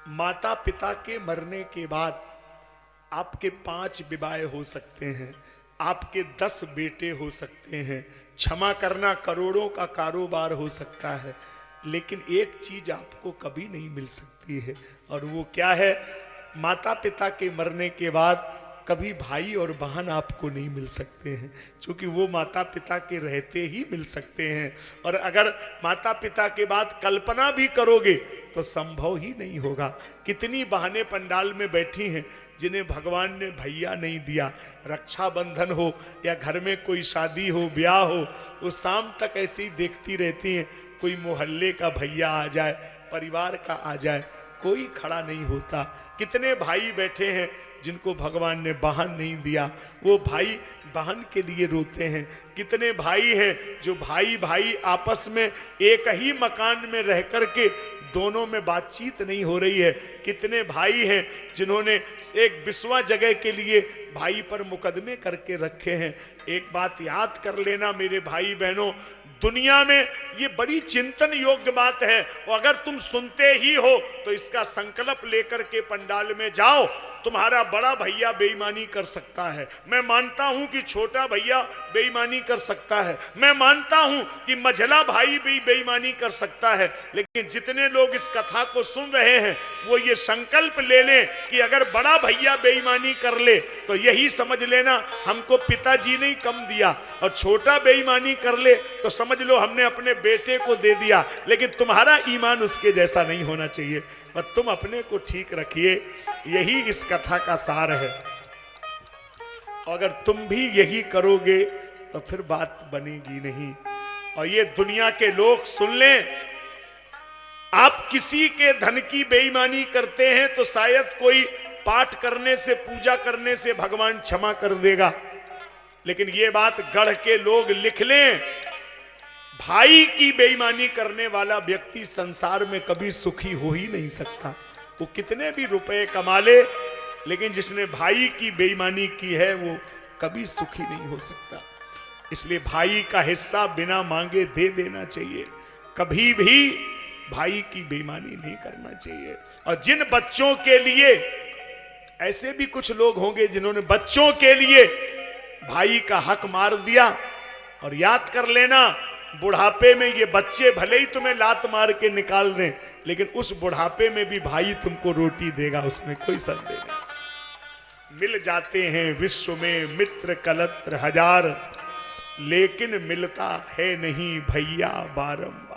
माता पिता के मरने के बाद आपके 5 विवाह हो सकते हैं, आपके 10 बेटे हो सकते हैं, क्षमा करना करोड़ों का कारोबार हो सकता है, लेकिन एक चीज आपको कभी नहीं मिल सकती है। और वो क्या है? माता पिता के मरने के बाद कभी भाई और बहन आपको नहीं मिल सकते हैं, क्योंकि वो माता पिता के रहते ही मिल सकते हैं। और अगर माता पिता के बाद कल्पना भी करोगे तो संभव ही नहीं होगा। कितनी बहनें पंडाल में बैठी हैं जिन्हें भगवान ने भैया नहीं दिया। रक्षाबंधन हो या घर में कोई शादी हो, ब्याह हो, वो शाम तक ऐसे ही देखती रहती हैं, कोई मोहल्ले का भैया आ जाए, परिवार का आ जाए, कोई खड़ा नहीं होता। कितने भाई बैठे हैं जिनको भगवान ने बहन नहीं दिया, वो भाई बहन के लिए रोते हैं। कितने भाई हैं जो भाई भाई आपस में एक ही मकान में रह करके दोनों में बातचीत नहीं हो रही है। कितने भाई हैं जिन्होंने एक बिस्वा जगह के लिए भाई पर मुकदमे करके रखे हैं। एक बात याद कर लेना मेरे भाई बहनों, दुनिया में ये बड़ी चिंतन योग्य बात है, और अगर तुम सुनते ही हो तो इसका संकल्प लेकर के पंडाल में जाओ। तुम्हारा बड़ा भैया बेईमानी कर सकता है, मैं मानता हूं कि छोटा भैया बेईमानी कर सकता है, मैं मानता हूं कि मझला भाई भी बेईमानी कर सकता है, लेकिन जितने लोग इस कथा को सुन रहे हैं वो ये संकल्प ले लें कि अगर बड़ा भैया बेईमानी कर ले तो यही समझ लेना हमको पिताजी ने कम दिया, और छोटा बेईमानी कर ले तो समझ लो हमने अपने बेटे को दे दिया। लेकिन तुम्हारा ईमान उसके जैसा नहीं होना चाहिए, और तुम अपने को ठीक रखिए। यही इस कथा का सार है। अगर तुम भी यही करोगे तो फिर बात बनेगी नहीं। और ये दुनिया के लोग सुन लें, आप किसी के धन की बेईमानी करते हैं तो शायद कोई पाठ करने से, पूजा करने से भगवान क्षमा कर देगा, लेकिन ये बात गढ़ के लोग लिख लें, भाई की बेईमानी करने वाला व्यक्ति संसार में कभी सुखी हो ही नहीं सकता। वो कितने भी रुपए कमा ले, लेकिन जिसने भाई की बेईमानी की है वो कभी सुखी नहीं हो सकता। इसलिए भाई का हिस्सा बिना मांगे दे देना चाहिए, कभी भी भाई की बेईमानी नहीं करना चाहिए। और जिन बच्चों के लिए, ऐसे भी कुछ लोग होंगे जिन्होंने बच्चों के लिए भाई का हक मार दिया, और याद कर लेना बुढ़ापे में ये बच्चे भले ही तुम्हें लात मार के निकाल दें, लेकिन उस बुढ़ापे में भी भाई तुमको रोटी देगा, उसमें कोई संदेह नहीं। मिल जाते हैं विश्व में मित्र कलत्र हजार, लेकिन मिलता है नहीं भैया बारंबार।